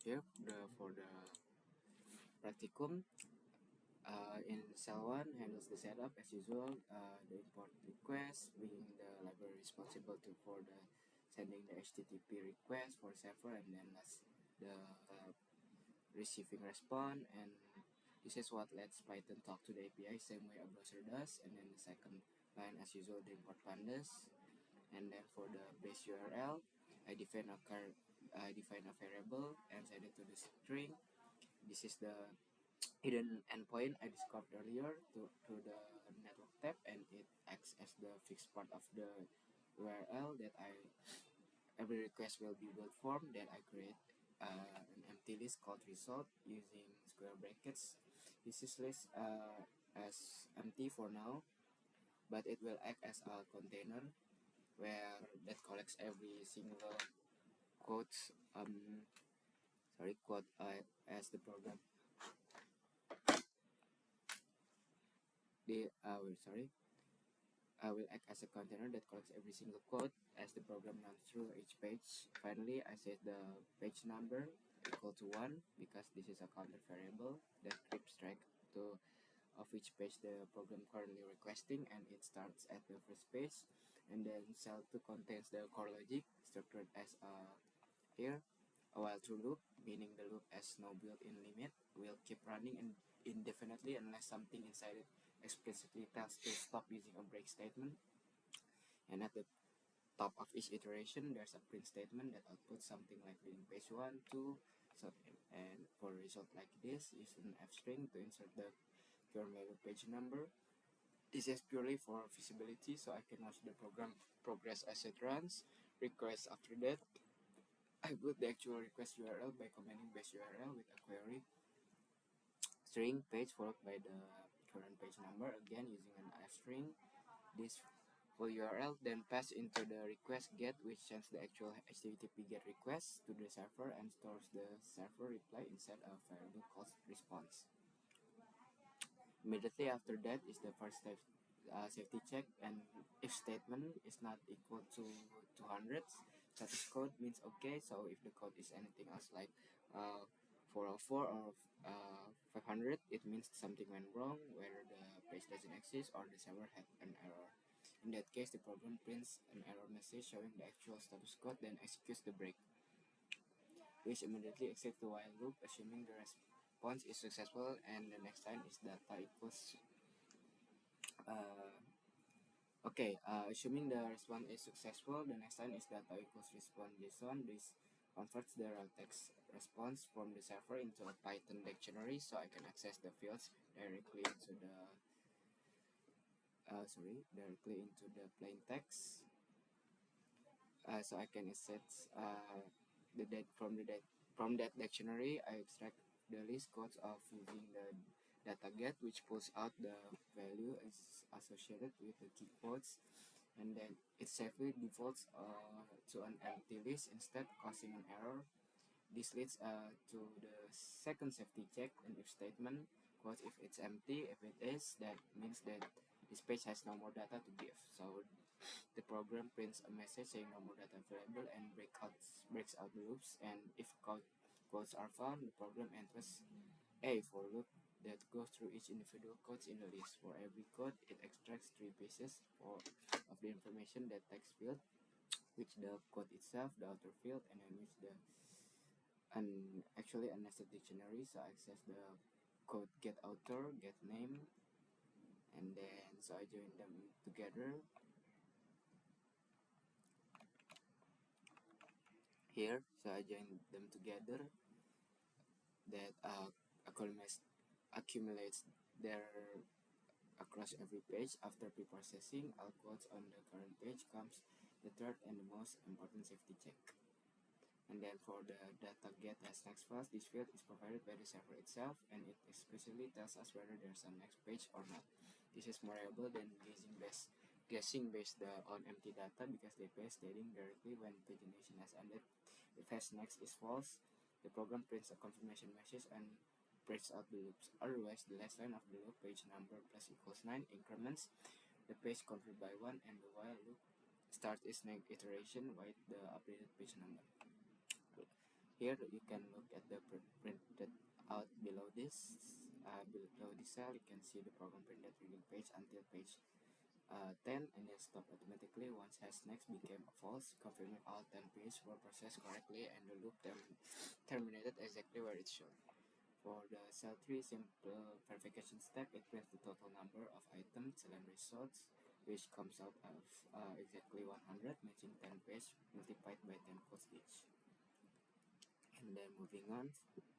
Here, for the practicum, in cell 1 handles the setup as usual, the import request, being the library responsible for the sending the HTTP request for server, and then last the receiving response. And this is what lets Python talk to the API same way a browser does. And then the second line, as usual, the import pandas. And then for the base URL, I define a variable and send it to the string. This is the hidden endpoint I described earlier to the network tab, and it acts as the fixed part of the URL that every request will be built form that I create an empty list called result using square brackets. This is list as empty for now, but it will act as a container where that collects every single quote quote as the program the sorry I will act as a container that collects every single code as the program runs through each page. Finally, I set the page number equal to 1 because this is a counter variable that keeps track to of which page the program currently requesting, and it starts at the first page. And then cell 2 contains the core logic structured as here a while true loop, meaning the loop has no built-in limit, will keep running indefinitely unless something inside it explicitly tells to stop using a break statement. And at the top of each iteration, there's a print statement that outputs something like reading page 1, 2, so, and for a result like this, use an f string to insert the current value page number. This is purely for visibility, so I can watch the program progress as it runs. Request after that, I build the actual request URL by commenting base URL with a query string page followed by the current page number, again using an f string. This full URL then pass into the request get, which sends the actual HTTP get request to the server and stores the server reply inside a variable called response. Immediately after that is the first step, safety check, and if statement is not equal to 200, status code means okay. So if the code is anything else like 404 or 500, it means something went wrong, whether the page doesn't exist or the server had an error. In that case, the program prints an error message showing the actual status code, then executes the break, which immediately exits the while loop, assuming the response is successful, and the next line is data equals assuming the response is successful, the next line is data equals response JSON. This converts the raw text response from the server into a Python dictionary, so I can access the fields directly into the plain text. So I can insert the date from that dictionary. I extract the list codes of using the data get, which pulls out the value is associated with the key quotes, and then it safely defaults to an empty list instead, causing an error. This leads to the second safety check, an if statement. Quote, if it's empty, if it is, that means that this page has no more data to give. So the program prints a message saying no more data available and breaks out the loops. And if quotes are found, the program enters a for loop that goes through each individual quotes in the list. For every quote, it extracts 3 pieces of the information that text field, which the quote itself, the author field, and then which the actually a nested dictionary. So I access the code get author, get name, and then so I join them together here. So I join them together that accumulates their across every page. After pre-processing all quotes on the current page comes the third and the most important safety check. And then for the data get as next files, this field is provided by the server itself, and it explicitly tells us whether there's a next page or not. This is more reliable than guessing based on empty data, because the page stating directly when pagination has ended. If has next is false, the program prints a confirmation message and breaks out the loops. Otherwise, the last line of the loop, page number plus equals 9, increments the page converted by 1, and the while loop starts its next iteration with the updated page number. Here you can look at the printed out below this. Below this cell, you can see the program printed reading page until page 10 and then stop automatically once has next became false, confirming all 10 pages were processed correctly and the loop terminated exactly where it should. For the cell 3 simple verification step, it prints the total number of items and results, which comes out of exactly 100, matching 10 pages multiplied by 10 quotes each. And then moving on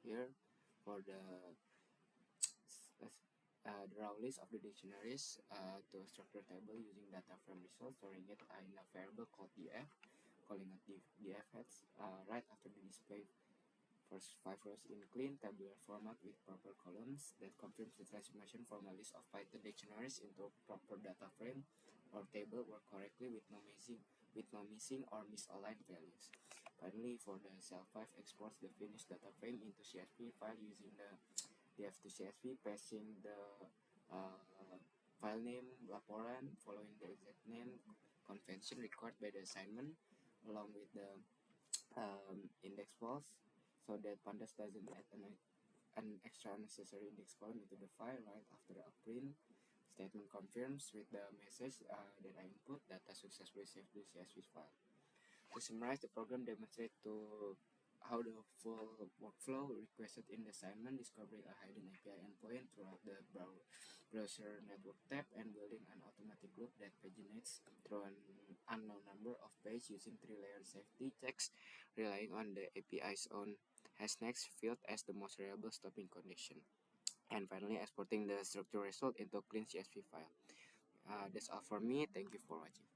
here for the raw list of the dictionaries to a structure table using data frame results, storing it in a variable called df, calling it df heads right after the display. First 5 rows in clean tabular format with proper columns that confirms the transformation from a list of Python dictionaries into a proper data frame or table work correctly with no missing or misaligned values. Finally, for the cell 5 exports the finished data frame into CSV file using the df to CSV, passing the uh, file name laporan following the exact name convention required by the assignment along with the index false so that Pandas doesn't add an extra unnecessary index column into the file right after a print statement confirms with the message that I input data successfully saved to CSV file. To summarize, the program demonstrates to how the full workflow requested in the assignment, discovering a hidden API endpoint throughout the browser network tab, and building an automatic loop that paginates through an unknown number of pages using 3-layer safety checks, relying on the API's own hashnext field as the most reliable stopping condition. And finally, exporting the structure result into clean CSV file. That's all for me. Thank you for watching.